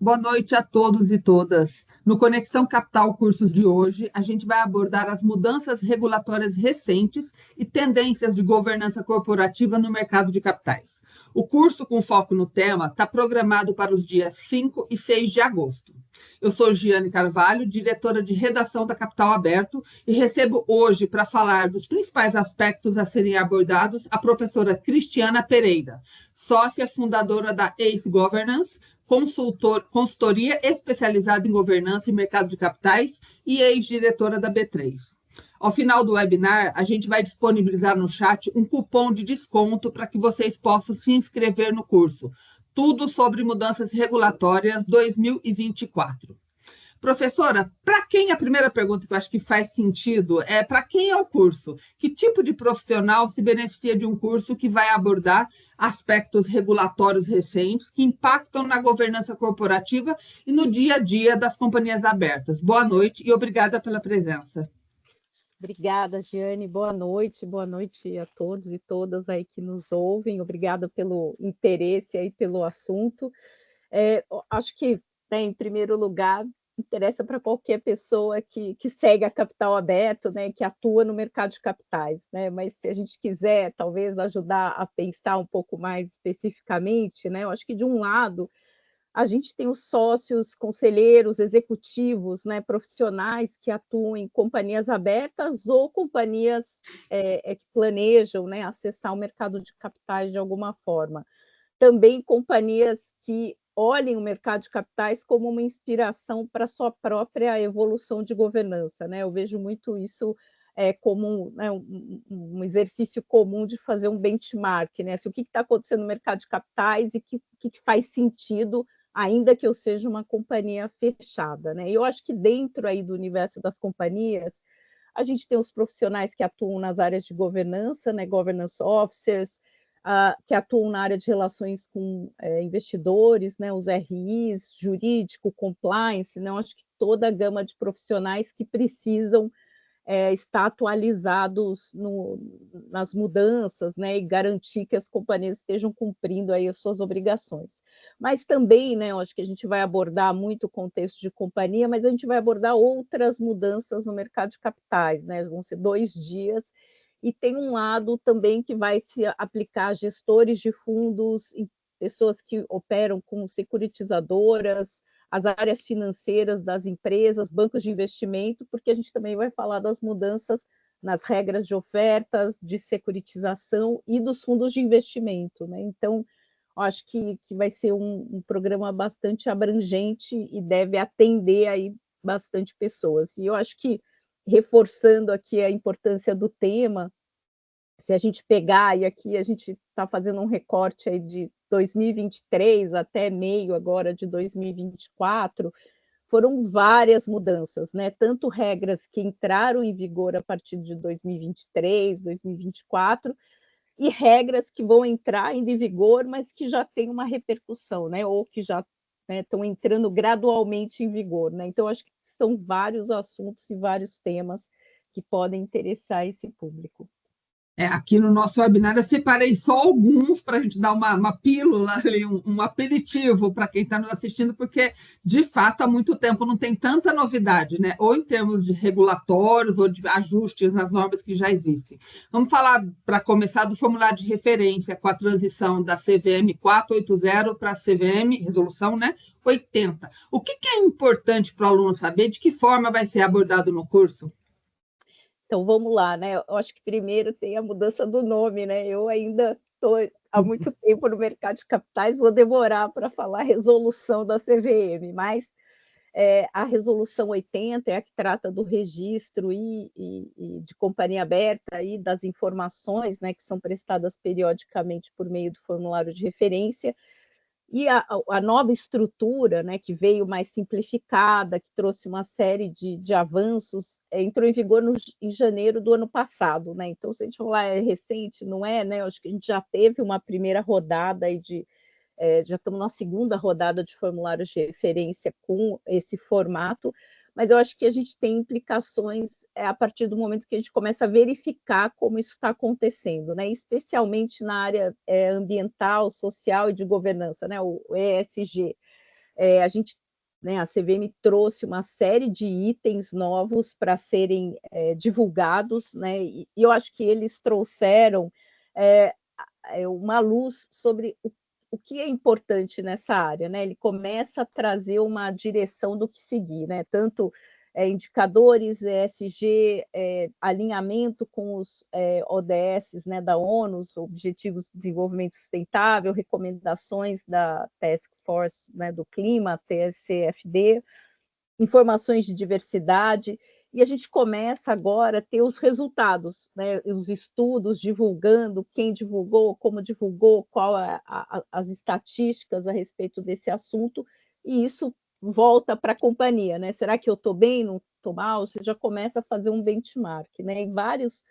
Boa noite a todos e todas. No Conexão Capital Cursos de hoje, a gente vai abordar as mudanças regulatórias recentes e tendências de governança corporativa no mercado de capitais. O curso com foco no tema está programado para os dias 5 e 6 de agosto. Eu sou Giane Carvalho, diretora de redação da Capital Aberto, e recebo hoje para falar dos principais aspectos a serem abordados a professora Cristiana Pereira, sócia fundadora da ACE Governance, consultoria especializada em governança e mercado de capitais e ex-diretora da B3. Ao final do webinar, a gente vai disponibilizar no chat um cupom de desconto para que vocês possam se inscrever no curso. Tudo sobre mudanças regulatórias 2024. Professora, para quem a primeira pergunta que eu acho que faz sentido é para quem é o curso? Que tipo de profissional se beneficia de um curso que vai abordar aspectos regulatórios recentes que impactam na governança corporativa e no dia a dia das companhias abertas? Boa noite e obrigada pela presença. Obrigada, Giane. Boa noite a todos e todas aí que nos ouvem. Obrigada pelo interesse aí pelo assunto. Acho que, né, em primeiro lugar, interessa para qualquer pessoa que segue a Capital Aberto, né, que atua no mercado de capitais, né? Mas se a gente quiser, talvez, ajudar a pensar um pouco mais especificamente, né, eu acho que, de um lado, a gente tem os sócios, conselheiros, executivos, né, profissionais que atuam em companhias abertas ou companhias que planejam, né, acessar o mercado de capitais de alguma forma. Também companhias que olhem o mercado de capitais como uma inspiração para a sua própria evolução de governança, né? Eu vejo muito isso como, né, um exercício comum de fazer um benchmark, né? O que está acontecendo no mercado de capitais e o que faz sentido, ainda que eu seja uma companhia fechada, né? Eu acho que dentro aí do universo das companhias, a gente tem os profissionais que atuam nas áreas de governança, né, governance officers, que atuam na área de relações com investidores, né, os RIs, jurídico, compliance, né, eu acho que toda a gama de profissionais que precisam estar atualizados nas mudanças, né, e garantir que as companhias estejam cumprindo aí as suas obrigações. Mas também, né, eu acho que a gente vai abordar muito o contexto de companhia, mas a gente vai abordar outras mudanças no mercado de capitais, né, vão ser 2 dias, e tem um lado também que vai se aplicar a gestores de fundos, pessoas que operam como securitizadoras, as áreas financeiras das empresas, bancos de investimento, porque a gente também vai falar das mudanças nas regras de ofertas, de securitização e dos fundos de investimento, né? Então, acho que vai ser um programa bastante abrangente e deve atender aí bastante pessoas. E eu acho que, reforçando aqui a importância do tema, se a gente pegar, e aqui a gente está fazendo um recorte aí de 2023 até meio agora de 2024, foram várias mudanças, né? Tanto regras que entraram em vigor a partir de 2023, 2024, e regras que vão entrar em vigor, mas que já têm uma repercussão, né? Ou que já, né, estão entrando gradualmente em vigor, né? Então, acho que são vários assuntos e vários temas que podem interessar esse público. Aqui no nosso webinar eu separei só alguns para a gente dar uma pílula ali, um aperitivo para quem está nos assistindo, porque de fato há muito tempo não tem tanta novidade, né? Ou em termos de regulatórios ou de ajustes nas normas que já existem. Vamos falar, para começar, do formulário de referência com a transição da CVM 480 para a CVM, resolução, né? 80. O que é importante para o aluno saber? De que forma vai ser abordado no curso? Então vamos lá, né? Eu acho que primeiro tem a mudança do nome, né? Eu ainda estou há muito tempo no mercado de capitais, vou demorar para falar resolução da CVM, mas a resolução 80 é a que trata do registro e de companhia aberta e das informações, né, que são prestadas periodicamente por meio do formulário de referência. E a nova estrutura, né, que veio mais simplificada, que trouxe uma série de avanços, entrou em vigor em janeiro do ano passado, né? Então, se a gente falar recente, não é, né? Eu acho que a gente já teve uma primeira rodada aí já estamos na segunda rodada de formulários de referência com esse formato, mas eu acho que a gente tem implicações a partir do momento que a gente começa a verificar como isso está acontecendo, né? Especialmente na área ambiental, social e de governança, né? O ESG. A gente, né, a CVM trouxe uma série de itens novos para serem divulgados, né, e eu acho que eles trouxeram uma luz sobre o que é importante nessa área, né? Ele começa a trazer uma direção do que seguir, né? Tanto indicadores ESG, alinhamento com os ODS, né, da ONU, os Objetivos de Desenvolvimento Sustentável, recomendações da Task Force, né, do Clima, TCFD, informações de diversidade, e a gente começa agora a ter os resultados, né, os estudos divulgando quem divulgou, como divulgou, qual as estatísticas a respeito desse assunto, e isso volta para a companhia, né? Será que eu estou bem, não estou mal? Você já começa a fazer um benchmark, né? E vários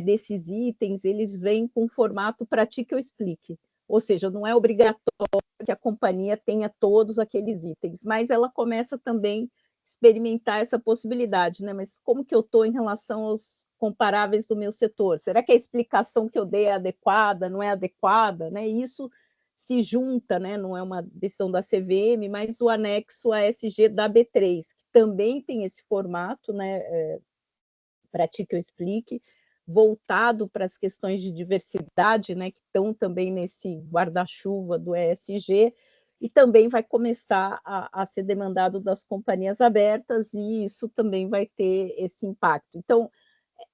desses itens, eles vêm com formato pratique ou explique, ou seja, não é obrigatório que a companhia tenha todos aqueles itens, mas ela começa também a experimentar essa possibilidade, né? Mas como que eu estou em relação aos comparáveis do meu setor? Será que a explicação que eu dei é adequada, não é adequada, né? Isso se junta, né? Não é uma decisão da CVM, mas o anexo ASG da B3, que também tem esse formato, né? Pratique ou explique, voltado para as questões de diversidade, né, que estão também nesse guarda-chuva do ESG, e também vai começar a ser demandado das companhias abertas, e isso também vai ter esse impacto. Então,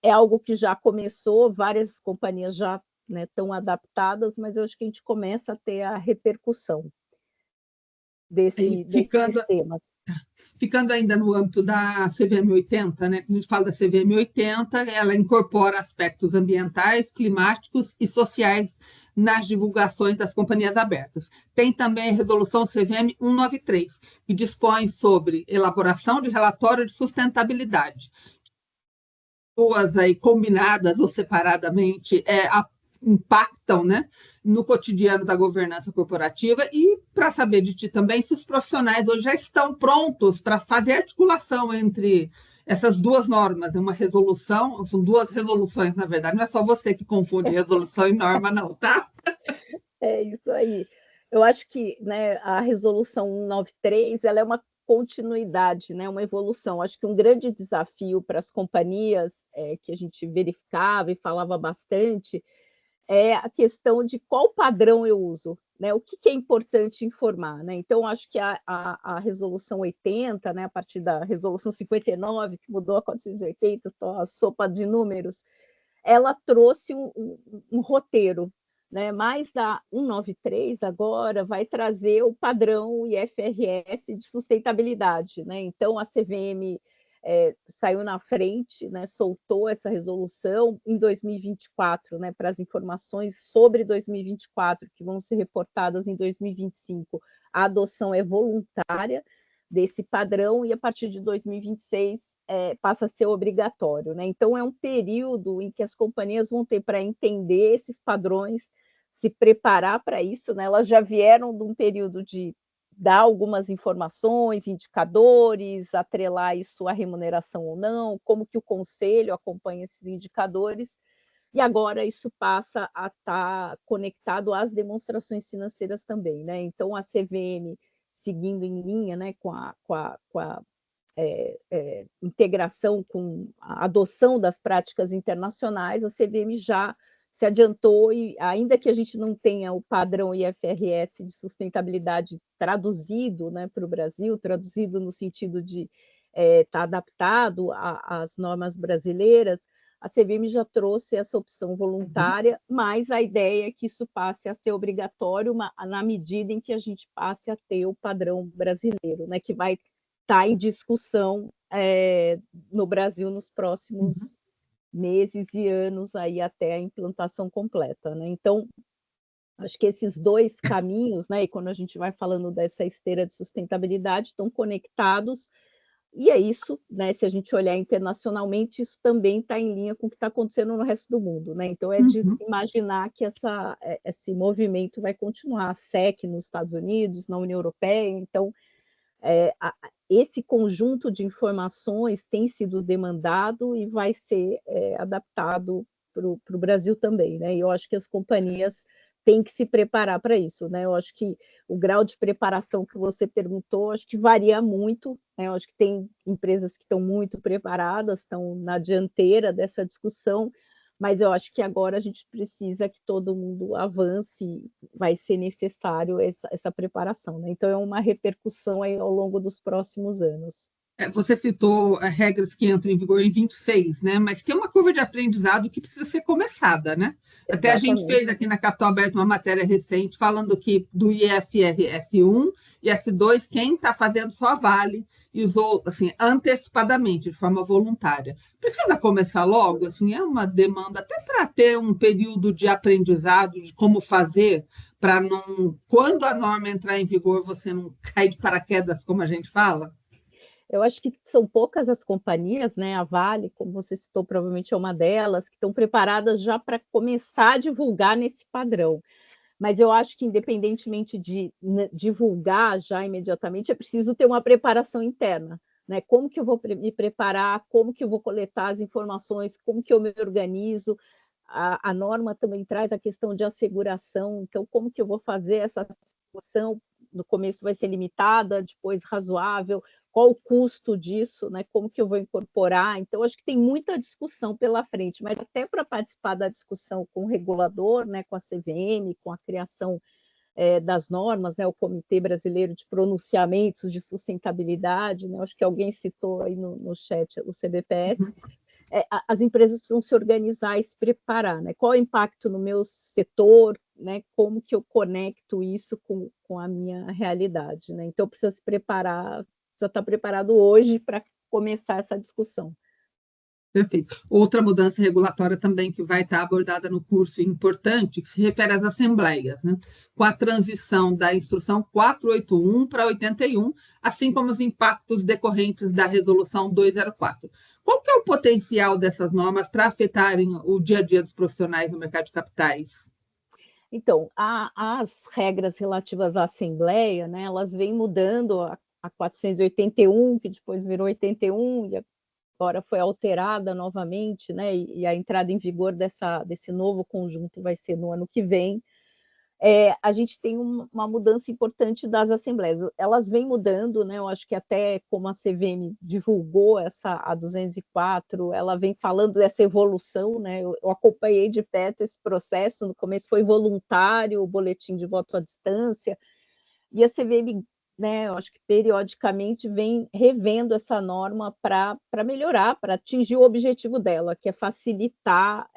é algo que já começou, várias companhias já, né, estão adaptadas, mas eu acho que a gente começa a ter a repercussão desses temas. Ficando ainda no âmbito da CVM 80, né? Quando a gente fala da CVM 80, ela incorpora aspectos ambientais, climáticos e sociais nas divulgações das companhias abertas. Tem também a resolução CVM 193, que dispõe sobre elaboração de relatório de sustentabilidade. Duas aí combinadas ou separadamente impactam, né, no cotidiano da governança corporativa, e para saber de ti também se os profissionais hoje já estão prontos para fazer articulação entre essas duas normas, uma resolução, são duas resoluções, na verdade, não é só você que confunde resolução e norma, não, tá? É isso aí. Eu acho que, né, a resolução 193, ela é uma continuidade, né, uma evolução. Acho que um grande desafio para as companhias que a gente verificava e falava bastante é a questão de qual padrão eu uso, né? O que é importante informar, né? Então, acho que a resolução 80, né, a partir da resolução 59, que mudou a 480, então, a sopa de números, ela trouxe um roteiro, né? Mais da 193 agora vai trazer o padrão IFRS de sustentabilidade, né? Então, a CVM saiu na frente, né, soltou essa resolução em 2024, né, para as informações sobre 2024, que vão ser reportadas em 2025. A adoção é voluntária desse padrão e a partir de 2026 passa a ser obrigatório, né? Então, é um período em que as companhias vão ter para entender esses padrões, se preparar para isso, né? Elas já vieram de um período de dar algumas informações, indicadores, atrelar isso à remuneração ou não, como que o conselho acompanha esses indicadores, e agora isso passa a estar conectado às demonstrações financeiras também, né? Então, a CVM, seguindo em linha, né, com a integração, com a adoção das práticas internacionais, a CVM já se adiantou, e ainda que a gente não tenha o padrão IFRS de sustentabilidade traduzido, né, para o Brasil, traduzido no sentido de estar adaptado às normas brasileiras, a CVM já trouxe essa opção voluntária, mas a ideia é que isso passe a ser obrigatório na medida em que a gente passe a ter o padrão brasileiro, né, que vai estar em discussão no Brasil nos próximos meses e anos, aí até a implantação completa, né? Então, acho que esses dois caminhos, né, e quando a gente vai falando dessa esteira de sustentabilidade, estão conectados, e é isso, né? Se a gente olhar internacionalmente, isso também está em linha com o que está acontecendo no resto do mundo, né? Então, é de imaginar que esse movimento vai continuar. A SEC nos Estados Unidos, na União Europeia, então, esse conjunto de informações tem sido demandado e vai ser adaptado para o Brasil também, né? E eu acho que as companhias tem que se preparar para isso, né? Eu acho que o grau de preparação que você perguntou, acho que varia muito, né? Eu acho que tem empresas que estão muito preparadas, estão na dianteira dessa discussão, mas eu acho que agora a gente precisa que todo mundo avance, vai ser necessário essa preparação, né? Então, é uma repercussão aí ao longo dos próximos anos. Você citou regras que entram em vigor em 26, né? Mas tem uma curva de aprendizado que precisa ser começada, né? Até a gente Exatamente. fez aqui na Capital Aberta uma matéria recente falando que do IFR S1 e S2, quem está fazendo só vale e usou assim, antecipadamente, de forma voluntária. Precisa começar logo, assim, é uma demanda até para ter um período de aprendizado de como fazer, para não, quando a norma entrar em vigor, você não cair de paraquedas, como a gente fala. Eu acho que são poucas as companhias, né, a Vale, como você citou, provavelmente é uma delas, que estão preparadas já para começar a divulgar nesse padrão. Mas eu acho que, independentemente de divulgar já imediatamente, é preciso ter uma preparação interna, né? Como que eu vou me preparar, como que eu vou coletar as informações, como que eu me organizo. A norma também traz a questão de asseguração, então como que eu vou fazer essa asseguração? No começo vai ser limitada, depois razoável, qual o custo disso, né? Como que eu vou incorporar? Então, acho que tem muita discussão pela frente, mas até para participar da discussão com o regulador, né, com a CVM, com a criação das normas, né, o Comitê Brasileiro de Pronunciamentos de Sustentabilidade, né, acho que alguém citou aí no chat o CBPS, as empresas precisam se organizar e se preparar, né? Qual é o impacto no meu setor, né? Como que eu conecto isso com a minha realidade, né? Então, precisa se preparar, precisa estar preparado hoje para começar essa discussão. Perfeito. Outra mudança regulatória também que vai estar abordada no curso importante, que se refere às assembleias, né? Com a transição da instrução 481 para 81, assim como os impactos decorrentes da resolução 204. Qual que é o potencial dessas normas para afetarem o dia a dia dos profissionais no mercado de capitais? Então, as regras relativas à Assembleia, né, elas vêm mudando a 481, que depois virou 81, e agora foi alterada novamente, né, e a entrada em vigor desse novo conjunto vai ser no ano que vem. A gente tem uma mudança importante das assembleias. Elas vêm mudando, né? Eu acho que até como a CVM divulgou a 204, ela vem falando dessa evolução, né? Eu acompanhei de perto esse processo, no começo foi voluntário, o boletim de voto à distância, e a CVM, né, eu acho que periodicamente vem revendo essa norma para melhorar, para atingir o objetivo dela, que é facilitar,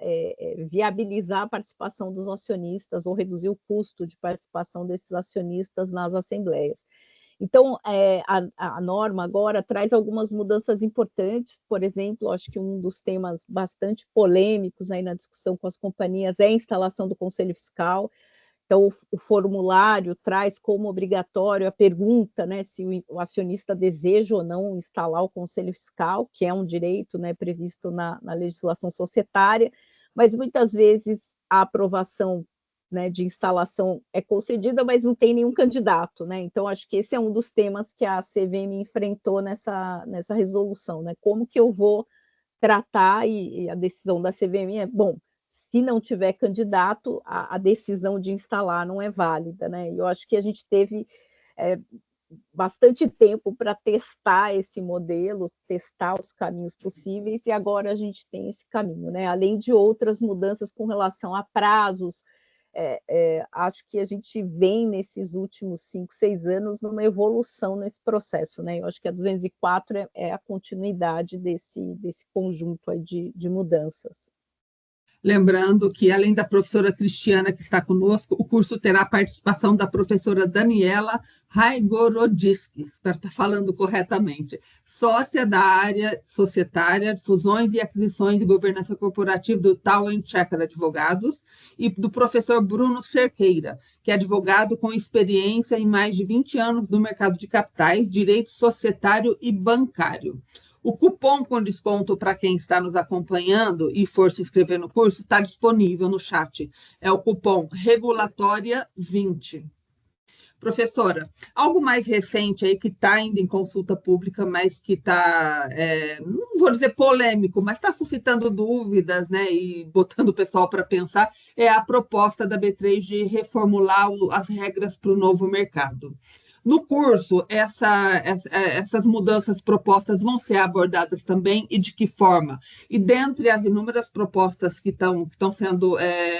viabilizar a participação dos acionistas ou reduzir o custo de participação desses acionistas nas assembleias. Então, a norma agora traz algumas mudanças importantes, por exemplo, acho que um dos temas bastante polêmicos aí na discussão com as companhias é a instalação do Conselho Fiscal. Então, o formulário traz como obrigatório a pergunta, né, se o acionista deseja ou não instalar o conselho fiscal, que é um direito, né, previsto na legislação societária, mas muitas vezes a aprovação, né, de instalação é concedida, mas não tem nenhum candidato, né? Então, acho que esse é um dos temas que a CVM enfrentou nessa resolução, né? Como que eu vou tratar, e a decisão da CVM é, bom, se não tiver candidato, a decisão de instalar não é válida, né? Eu acho que a gente teve bastante tempo para testar esse modelo, testar os caminhos possíveis, e agora a gente tem esse caminho, né? Além de outras mudanças com relação a prazos, acho que a gente vem nesses últimos 5, 6 anos numa evolução nesse processo, né? Eu acho que a 204 é a continuidade desse conjunto aí de mudanças. Lembrando que, além da professora Cristiana, que está conosco, o curso terá a participação da professora Daniela Raigorodiski, espero estar falando corretamente, sócia da área societária, fusões e aquisições e governança corporativa do Tal Checker Advogados, e do professor Bruno Cerqueira, que é advogado com experiência em mais de 20 anos no mercado de capitais, direito societário e bancário. O cupom com desconto para quem está nos acompanhando e for se inscrever no curso está disponível no chat. É o cupom Regulatória 20. Professora, algo mais recente aí que está ainda em consulta pública, mas que está, não vou dizer polêmico, mas está suscitando dúvidas, né, e botando o pessoal para pensar, é a proposta da B3 de reformular as regras para o novo mercado. No curso, essas mudanças propostas vão ser abordadas também e de que forma? E dentre as inúmeras propostas que estão sendo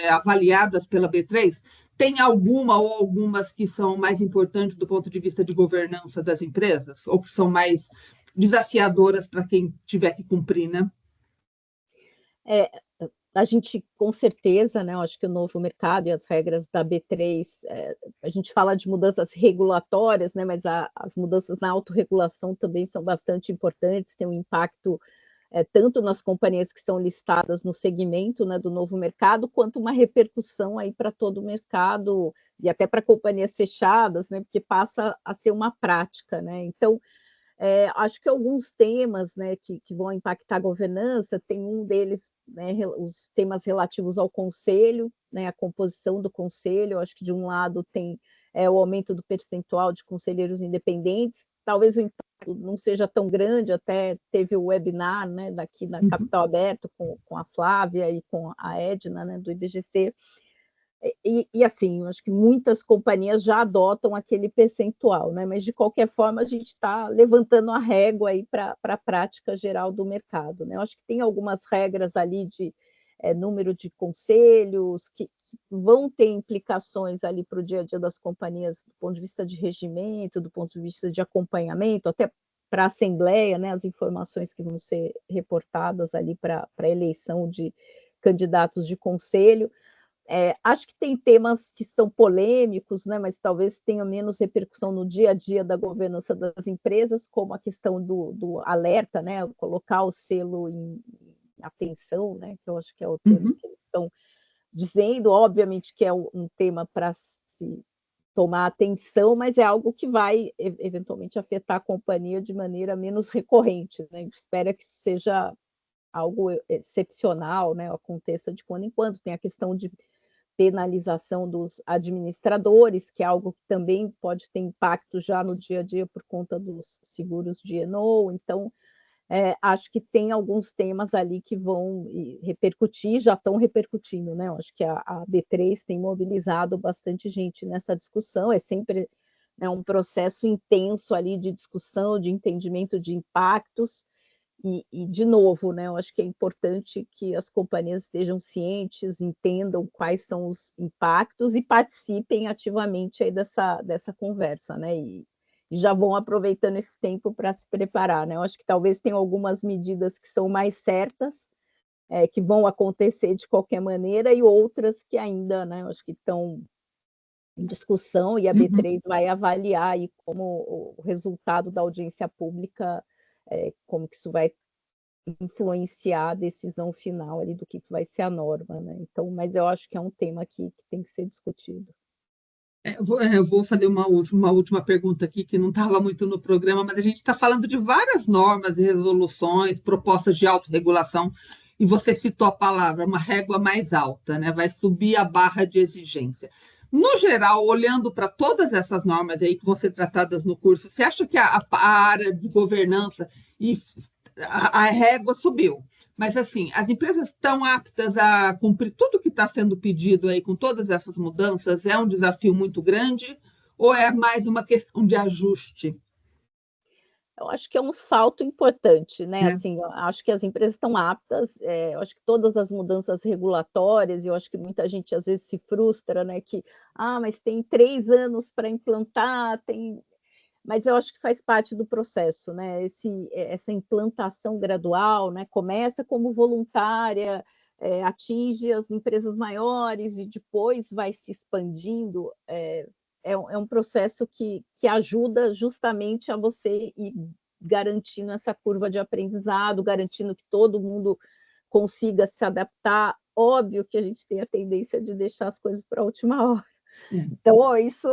avaliadas pela B3, tem alguma ou algumas que são mais importantes do ponto de vista de governança das empresas? Ou que são mais desafiadoras para quem tiver que cumprir, né? É, a gente, com certeza, né, eu acho que o novo mercado e as regras da B3, a gente fala de mudanças regulatórias, né, mas as mudanças na autorregulação também são bastante importantes, tem um impacto tanto nas companhias que são listadas no segmento, né, do novo mercado, quanto uma repercussão aí para todo o mercado e até para companhias fechadas, né, porque passa a ser uma prática, né? Então, acho que alguns temas, né, que vão impactar a governança, tem um deles, né, os temas relativos ao conselho, né, a composição do conselho. Acho que de um lado tem o aumento do percentual de conselheiros independentes, talvez o impacto não seja tão grande, até teve o webinar, né, daqui na Capital Aberto com a Flávia e com a Edna, né, do IBGC, e assim, eu acho que muitas companhias já adotam aquele percentual, né? Mas de qualquer forma a gente está levantando a régua aí para a prática geral do mercado, né? Eu acho que tem algumas regras ali de número de conselhos que vão ter implicações ali para o dia a dia das companhias do ponto de vista de regimento, do ponto de vista de acompanhamento, até para a Assembleia, né? As informações que vão ser reportadas ali para a eleição de candidatos de conselho. Acho que tem temas que são polêmicos, né, mas talvez tenham menos repercussão no dia a dia da governança das empresas, como a questão do alerta, né, colocar o selo em atenção, né, que eu acho que é o termo que eles estão dizendo. Obviamente que é um tema para se tomar atenção, mas é algo que vai eventualmente afetar a companhia de maneira menos recorrente, né? A gente espera que isso seja algo excepcional, né, aconteça de quando em quando. Tem a questão de penalização dos administradores, que é algo que também pode ter impacto já no dia a dia por conta dos seguros de E&O. Então, acho que tem alguns temas ali que vão repercutir, já estão repercutindo, né? Eu acho que a B3 tem mobilizado bastante gente nessa discussão, é sempre, né, um processo intenso ali de discussão, de entendimento de impactos. De novo, né, eu acho que é importante que as companhias estejam cientes, entendam quais são os impactos e participem ativamente aí dessa conversa, né? E já vão aproveitando esse tempo para se preparar, né? Eu acho que talvez tenham algumas medidas que são mais certas, que vão acontecer de qualquer maneira, e outras que ainda, né, eu acho que estão em discussão, e a B3 vai avaliar aí como o resultado da audiência pública, como que isso vai influenciar a decisão final ali do que vai ser a norma, né? Então, mas eu acho que é um tema que tem que ser discutido. Eu vou fazer uma última pergunta aqui, que não estava muito no programa, mas a gente está falando de várias normas e resoluções, propostas de autorregulação, e você citou a palavra, uma régua mais alta, né? Vai subir a barra de exigência. No geral, olhando para todas essas normas aí que vão ser tratadas no curso, você acha que a área de governança e a régua subiu? Mas, assim, as empresas estão aptas a cumprir tudo que está sendo pedido aí com todas essas mudanças? É um desafio muito grande ou é mais uma questão de ajuste? Eu acho que é um salto importante, né? Né? Assim, eu acho que as empresas estão aptas, eu acho que todas as mudanças regulatórias, e eu acho que muita gente às vezes se frustra, né? Que, mas tem 3 anos para implantar, mas eu acho que faz parte do processo, né? Essa implantação gradual, né? Começa como voluntária, atinge as empresas maiores e depois vai se expandindo. É um processo que ajuda justamente a você ir garantindo essa curva de aprendizado, garantindo que todo mundo consiga se adaptar. Óbvio que a gente tem a tendência de deixar as coisas para a última hora. É. Então, isso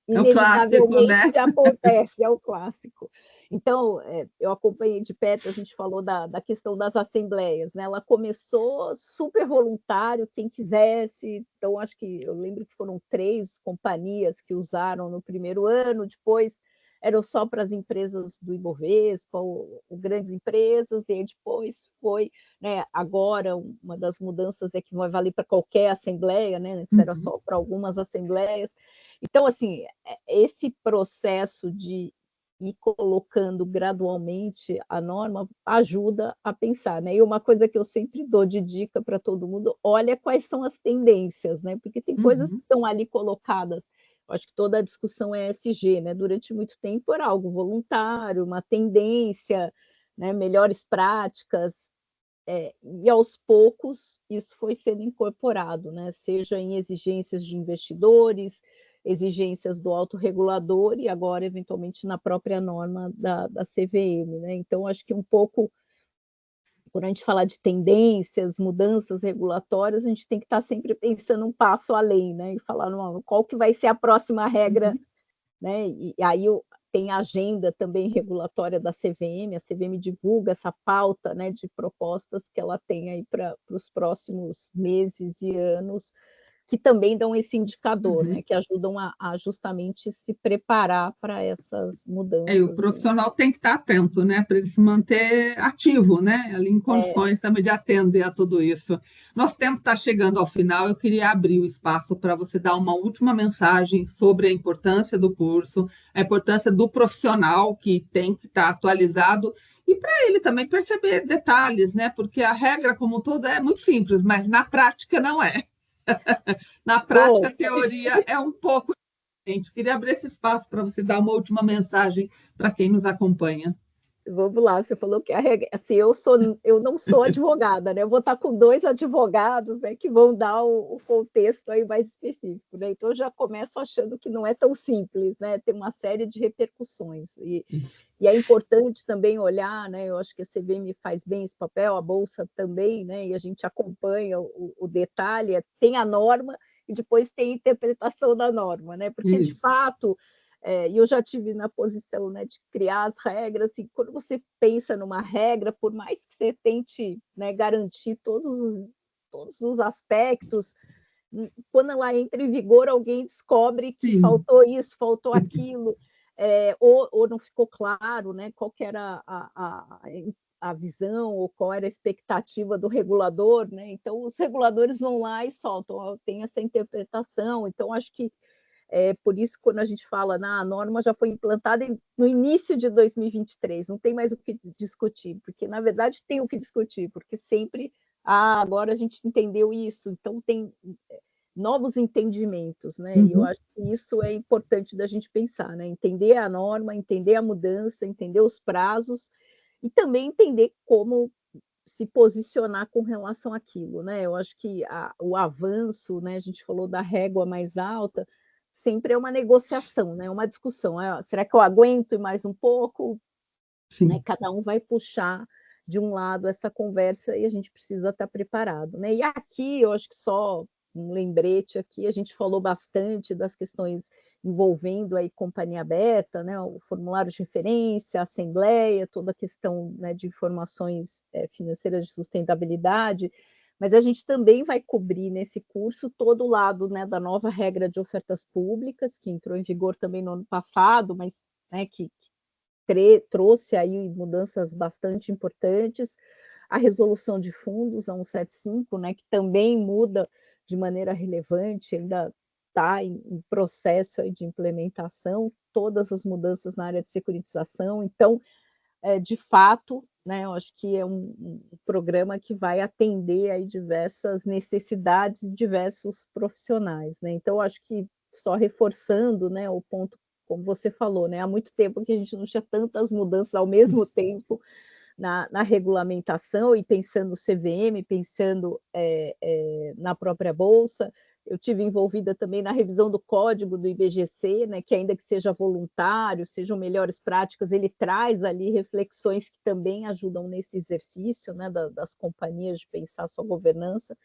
É o clássico, inevitavelmente né? acontece, é o clássico. Então, eu acompanhei de perto, a gente falou da questão das assembleias, né? Ela começou super voluntário, quem quisesse. Então, acho que eu lembro que foram 3 companhias que usaram no primeiro ano, depois eram só para as empresas do Ibovespa, ou grandes empresas, e aí depois foi, né? Agora, uma das mudanças é que vai valer para qualquer assembleia, né? Antes era só para algumas assembleias. Então, assim, esse processo de ir colocando gradualmente a norma ajuda a pensar, né? E uma coisa que eu sempre dou de dica para todo mundo, olha quais são as tendências, né? Porque tem coisas que estão ali colocadas. Eu acho que toda a discussão é ESG, né? Durante muito tempo era algo voluntário, uma tendência, né? Melhores práticas, e aos poucos isso foi sendo incorporado, né? Seja em exigências de investidores, exigências do autorregulador e agora, eventualmente, na própria norma da CVM. Né? Então, acho que um pouco, quando a gente fala de tendências, mudanças regulatórias, a gente tem que estar sempre pensando um passo além, né? E falar qual que vai ser a próxima regra, né? E aí tem a agenda também regulatória da CVM, a CVM divulga essa pauta, né, de propostas que ela tem aí para os próximos meses e anos, que também dão esse indicador, né, que ajudam a justamente se preparar para essas mudanças. O profissional tem que estar atento, né, para ele se manter ativo, né, ali em condições também de atender a tudo isso. Nosso tempo está chegando ao final, eu queria abrir o espaço para você dar uma última mensagem sobre a importância do curso, a importância do profissional que tem que estar atualizado e para ele também perceber detalhes, né, porque a regra como um todo é muito simples, mas na prática não é. Na prática, a teoria é um pouco diferente. Queria abrir esse espaço para você dar uma última mensagem para quem nos acompanha. Vamos lá, você falou que a regra, assim, eu não sou advogada, né? Eu vou estar com 2 advogados, né, que vão dar o contexto aí mais específico, né? Então eu já começo achando que não é tão simples, né? Tem uma série de repercussões e é importante também olhar, né? Eu acho que a CVM faz bem esse papel, a bolsa também, né? E a gente acompanha o detalhe, tem a norma e depois tem a interpretação da norma, né? Porque de fato e eu já tive na posição, né, de criar as regras, e quando você pensa numa regra, por mais que você tente, né, garantir todos os aspectos, quando ela entra em vigor, alguém descobre que faltou isso, faltou aquilo, ou não ficou claro, né, qual que era a visão ou qual era a expectativa do regulador, né? Então, os reguladores vão lá e soltam, tem essa interpretação. Então, acho que por isso, quando a gente fala, a norma já foi implantada no início de 2023, não tem mais o que discutir, porque, na verdade, tem o que discutir, porque sempre, agora a gente entendeu isso, então tem novos entendimentos, né? E eu acho que isso é importante da gente pensar, né? Entender a norma, entender a mudança, entender os prazos e também entender como se posicionar com relação àquilo, né? Eu acho que o avanço, né? A gente falou da régua mais alta, sempre é uma negociação, né? Uma discussão. Será que eu aguento mais um pouco? Né? Cada um vai puxar de um lado essa conversa e a gente precisa estar preparado, né? E aqui eu acho que só um lembrete aqui, a gente falou bastante das questões envolvendo aí companhia aberta, né, o formulário de referência, a assembleia, toda a questão, né, de informações financeiras de sustentabilidade, mas a gente também vai cobrir nesse curso todo o lado, né, da nova regra de ofertas públicas, que entrou em vigor também no ano passado, mas, né, que trouxe aí mudanças bastante importantes, a resolução de fundos, a 175, né, que também muda de maneira relevante, ainda está em processo aí de implementação, todas as mudanças na área de securitização. Então, de fato, né, eu acho que é um programa que vai atender aí diversas necessidades de diversos profissionais, né? Então, eu acho que só reforçando, né, o ponto, como você falou, né, há muito tempo que a gente não tinha tantas mudanças ao mesmo tempo na regulamentação e pensando CVM, pensando na própria Bolsa. Eu tive envolvida também na revisão do código do IBGC, né, que ainda que seja voluntário, sejam melhores práticas, ele traz ali reflexões que também ajudam nesse exercício, né, das companhias de pensar sua governança.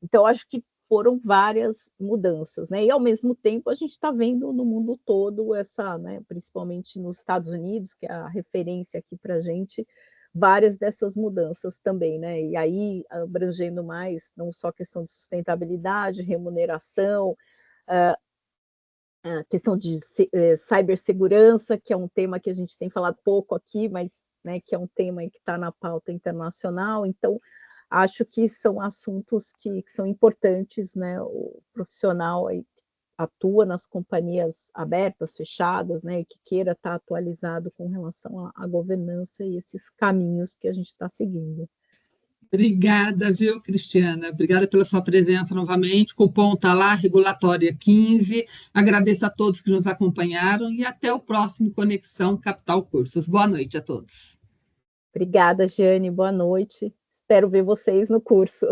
Então, acho que foram várias mudanças, né? E ao mesmo tempo a gente está vendo no mundo todo essa, né, principalmente nos Estados Unidos, que é a referência aqui para a gente, várias dessas mudanças também, né? E aí abrangendo mais não só a questão de sustentabilidade, remuneração, a questão de cibersegurança, que é um tema que a gente tem falado pouco aqui, mas né, que é um tema que está na pauta internacional. Então, acho que são assuntos que são importantes, né? O profissional aí atua nas companhias abertas, fechadas, né, e que queira estar atualizado com relação à governança e esses caminhos que a gente está seguindo. Obrigada, viu, Cristiana? Obrigada pela sua presença novamente. O cupom está lá, regulatória 15. Agradeço a todos que nos acompanharam e até o próximo Conexão Capital Cursos. Boa noite a todos. Obrigada, Jane. Boa noite. Espero ver vocês no curso.